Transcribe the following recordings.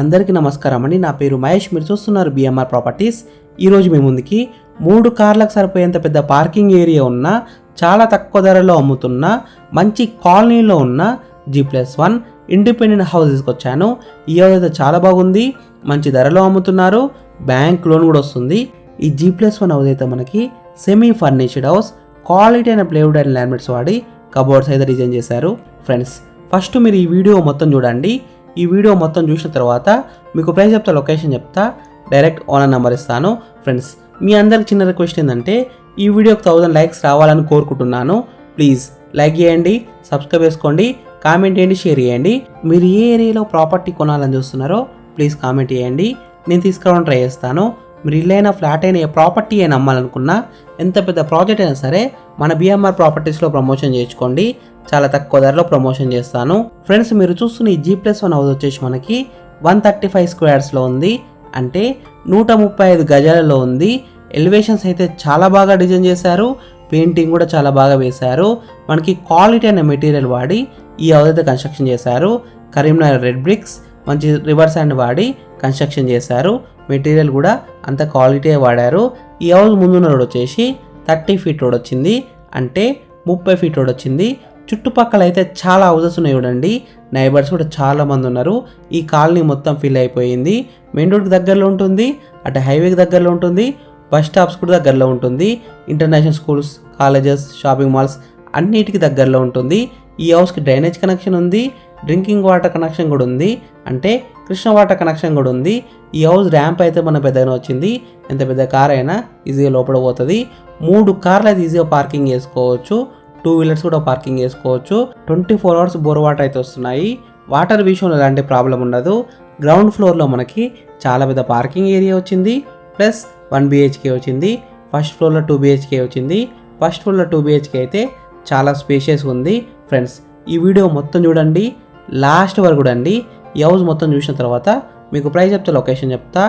అందరికీ నమస్కారం అండి. నా పేరు మహేష్. మీరు చూస్తున్నారు బిఎంఆర్ ప్రాపర్టీస్. ఈరోజు మీ ముందుకి 3 కార్లకు సరిపోయేంత పెద్ద పార్కింగ్ ఏరియా ఉన్న, చాలా తక్కువ ధరలో అమ్ముతున్న, మంచి కాలనీలో ఉన్న G+1 ఇండిపెండెంట్ హౌస్ తీసుకొచ్చాను. ఈ హౌస్ అయితే చాలా బాగుంది, మంచి ధరలో అమ్ముతున్నారు, బ్యాంక్ లోన్ కూడా వస్తుంది. ఈ G+1 హౌస్ అయితే మనకి సెమీ ఫర్నిష్డ్ హౌస్, క్వాలిటీ అయిన ప్లేవుడ్ అండ్ లామినేట్స్ వాడి కబోర్డ్స్ అయితే డిజైన్ చేశారు. ఫ్రెండ్స్, ఫస్ట్ మీరు ఈ వీడియో మొత్తం చూడండి. ఈ వీడియో మొత్తం చూసిన తర్వాత మీకు ప్రైస్ చెప్తా, లొకేషన్ చెప్తా, డైరెక్ట్ ఓనర్ నెంబర్ ఇస్తాను. ఫ్రెండ్స్, మీ అందరికి చిన్న రిక్వెస్ట్ ఏంటంటే ఈ వీడియోకి 1000 లైక్స్ రావాలని కోరుకుంటున్నాను. ప్లీజ్ లైక్ చేయండి, సబ్స్క్రైబ్ చేసుకోండి, కామెంట్ చేయండి, షేర్ చేయండి. మీరు ఏ ఏరియాలో ప్రాపర్టీ కొనాలని చూస్తున్నారో ప్లీజ్ కామెంట్ చేయండి, నేను తీసుకురావడం ట్రై చేస్తాను. మీరు ఇల్లు అయినా, ఫ్లాట్ అయినా, ఏ ప్రాపర్టీ అయినా అమ్మాలనుకున్నా, ఎంత పెద్ద ప్రాజెక్ట్ అయినా సరే మన బిఎంఆర్ ప్రాపర్టీస్లో ప్రమోషన్ చేయించుకోండి. చాలా తక్కువ ధరలో ప్రమోషన్ చేస్తాను. ఫ్రెండ్స్, మీరు చూస్తున్న ఈ G+1 హౌస్ వచ్చేసి మనకి 135 స్క్వేర్స్లో ఉంది, అంటే 135 గజాలలో ఉంది. ఎలివేషన్స్ అయితే చాలా బాగా డిజైన్ చేశారు, పెయింటింగ్ కూడా చాలా బాగా వేశారు. మనకి క్వాలిటీ అనే మెటీరియల్ వాడి ఈ హౌస్ అయితే కన్స్ట్రక్షన్ చేశారు. కరీంనగర్ రెడ్ బ్రిక్స్, మంచి రివర్ శాండ్ వాడి కన్స్ట్రక్షన్ చేశారు. మెటీరియల్ కూడా అంత క్వాలిటీ వాడారు. ఈ హౌస్ ముందున్న రోడ్ వచ్చేసి 30 ఫీట్ రోడ్ వచ్చింది, అంటే 30 ఫీట్ రోడ్ వచ్చింది. చుట్టుపక్కల అయితే చాలా హౌసెస్ ఉన్నాయి చూడండి, నైబర్స్ కూడా చాలా మంది ఉన్నారు. ఈ కాలనీ మొత్తం ఫిల్ అయిపోయింది. మెయిన్ రోడ్కి దగ్గరలో ఉంటుంది, అటు హైవేకి దగ్గరలో ఉంటుంది, బస్ స్టాప్స్ కూడా దగ్గరలో ఉంటుంది, international schools, colleges, shopping malls అన్నిటికీ దగ్గరలో ఉంటుంది. ఈ హౌస్కి డ్రైనేజ్ కనెక్షన్ ఉంది, డ్రింకింగ్ వాటర్ కనెక్షన్ కూడా ఉంది, అంటే కృష్ణ వాటర్ కనెక్షన్ కూడా ఉంది. ఈ హౌస్ ర్యాంప్ అయితే మన పెద్దగానే వచ్చింది, ఎంత పెద్ద కార్ అయినా ఈజీగా లోపల పోతుంది. 3 కార్లు అయితే ఈజీగా పార్కింగ్ చేసుకోవచ్చు, 2 వీలర్స్ కూడా పార్కింగ్ చేసుకోవచ్చు. 24 అవర్స్ బోర్ వాటర్ అయితే వస్తున్నాయి. వాటర్ విషయంలో ఎలాంటి ప్రాబ్లం ఉండదు. గ్రౌండ్ ఫ్లోర్లో మనకి చాలా పెద్ద పార్కింగ్ ఏరియా వచ్చింది, ప్లస్ 1 BHK వచ్చింది. ఫస్ట్ ఫ్లోర్లో 2 BHK వచ్చింది. ఫస్ట్ ఫ్లోర్లో 2 BHK అయితే చాలా స్పేషియస్ ఉంది. ఫ్రెండ్స్, ఈ వీడియో మొత్తం చూడండి, లాస్ట్ వరకు చూడండి. ఈ హౌస్ మొత్తం చూసిన తర్వాత మీకు ప్రైస్ చెప్తా, లొకేషన్ చెప్తా,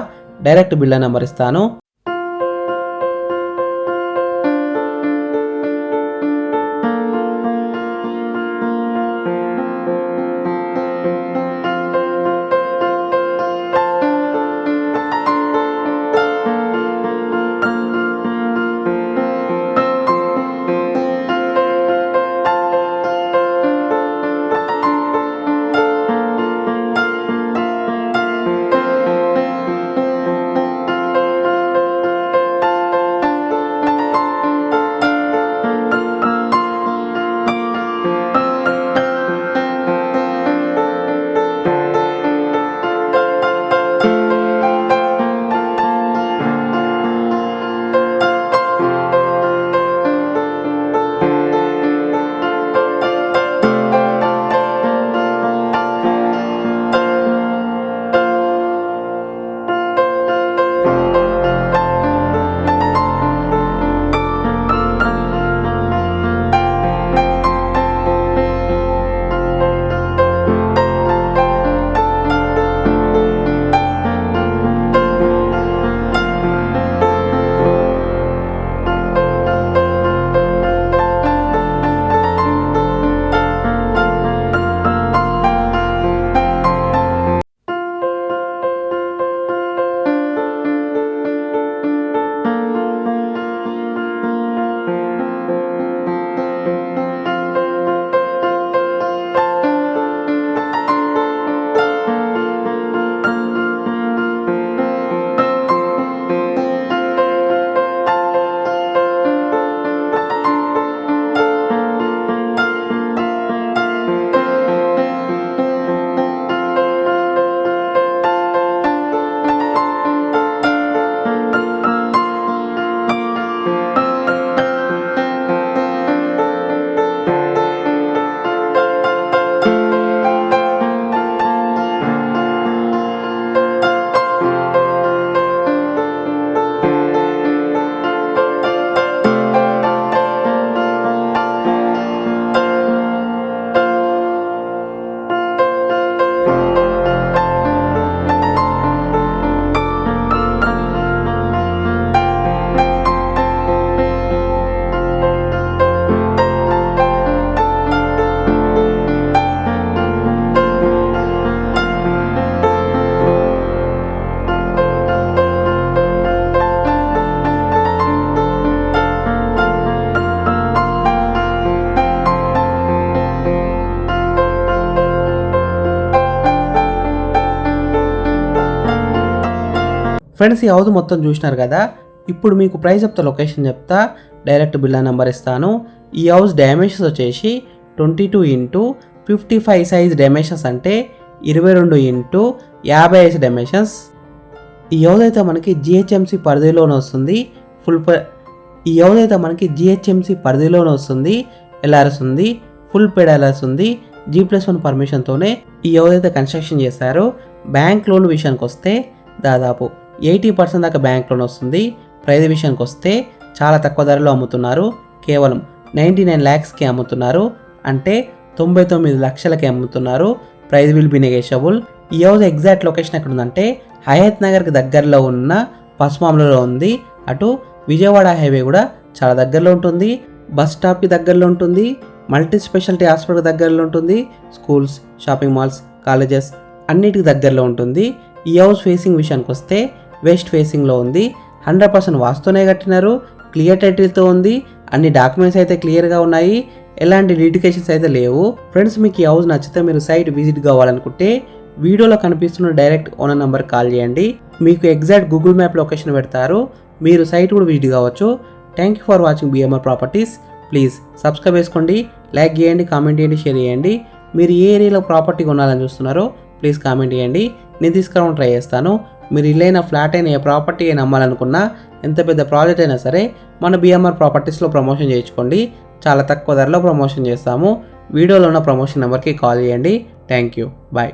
డైరెక్ట్ బిల్డర్ నెంబర్ ఇస్తాను. ఫ్రెండ్స్, ఈ హౌస్ మొత్తం చూసినారు కదా. ఇప్పుడు మీకు ప్రైస్ చెప్తా, లొకేషన్ చెప్తా, డైరెక్ట్ బిల్లా నెంబర్ ఇస్తాను. ఈ హౌస్ డైమెన్షన్స్ వచ్చేసి 22x55 సైజ్ డైమెన్షన్స్, అంటే 22x55 డైమెన్షన్స్. ఈ హౌస్ అయితే మనకి జిహెచ్ఎంసి పరిధిలోనే వస్తుంది. ఈ హౌస్ అయితే మనకి జిహెచ్ఎంసి పరిధిలోనే వస్తుంది. ఎల్ఆర్ఎస్ ఉంది, ఫుల్ పేడ్ ఎల్ఆర్ఎస్ ఉంది. G+1 పర్మిషన్తోనే ఈ హౌస్ అయితే కన్స్ట్రక్షన్ చేశారు. బ్యాంక్ లోన్ విషయానికి వస్తే దాదాపు 80% దాకా బ్యాంక్ లోన్ వస్తుంది. ప్రైస్ విషయానికి వస్తే చాలా తక్కువ ధరలో అమ్ముతున్నారు. కేవలం 99 lakhsకి అమ్ముతున్నారు, అంటే 99 లక్షలకి అమ్ముతున్నారు. Price will be negotiable. ఈ హౌస్ ఎగ్జాక్ట్ లొకేషన్ ఎక్కడ ఉందంటే హయత్ నగర్కి దగ్గరలో ఉన్న పసుమామలలో ఉంది. అటు విజయవాడ హైవే కూడా చాలా దగ్గరలో ఉంటుంది. బస్ స్టాప్కి దగ్గరలో ఉంటుంది. మల్టీ స్పెషాలిటీ హాస్పిటల్ దగ్గరలో ఉంటుంది. స్కూల్స్, షాపింగ్ మాల్స్, కాలేజెస్ అన్నిటికి దగ్గరలో ఉంటుంది. ఈ హౌస్ ఫేసింగ్ విషయానికి వస్తే వెస్ట్ ఫేసింగ్లో ఉంది. 100% వాస్తునే కట్టినారు. క్లియర్ టైటిల్తో ఉంది. అన్ని డాక్యుమెంట్స్ అయితే క్లియర్గా ఉన్నాయి. ఎలాంటి లిటిగేషన్స్ అయితే లేవు. ఫ్రెండ్స్, మీకు ఈ హౌస్ నచ్చితే మీరు సైట్ విజిట్ కావాలనుకుంటే వీడియోలో కనిపిస్తున్న డైరెక్ట్ ఓనర్ నెంబర్ కాల్ చేయండి. మీకు ఎగ్జాక్ట్ గూగుల్ మ్యాప్ లొకేషన్ పెడతారు. మీరు సైట్ కూడా విజిట్ కావచ్చు. Thank you for watching BMR properties. Please subscribe చేసుకోండి, లైక్ చేయండి, కామెంట్ చేయండి, షేర్ చేయండి. మీరు ఏ ఏరియాలో ప్రాపర్టీ కొనాలని చూస్తున్నారో ప్లీజ్ కామెంట్ చేయండి. నేను తీసుకురావడం ట్రై చేస్తాను. మీరు ఇల్లైనా, ఫ్లాట్ అయినా, ఏ ప్రాపర్టీ అయినా అమ్మాలనుకున్నా, ఎంత పెద్ద ప్రాజెక్ట్ అయినా సరే మన BMR ప్రాపర్టీస్లో ప్రమోషన్ చేయించుకోండి. చాలా తక్కువ ధరలో ప్రమోషన్ చేస్తాము. వీడియోలో ఉన్న ప్రమోషన్ నెంబర్కి కాల్ చేయండి. Thank you. బాయ్.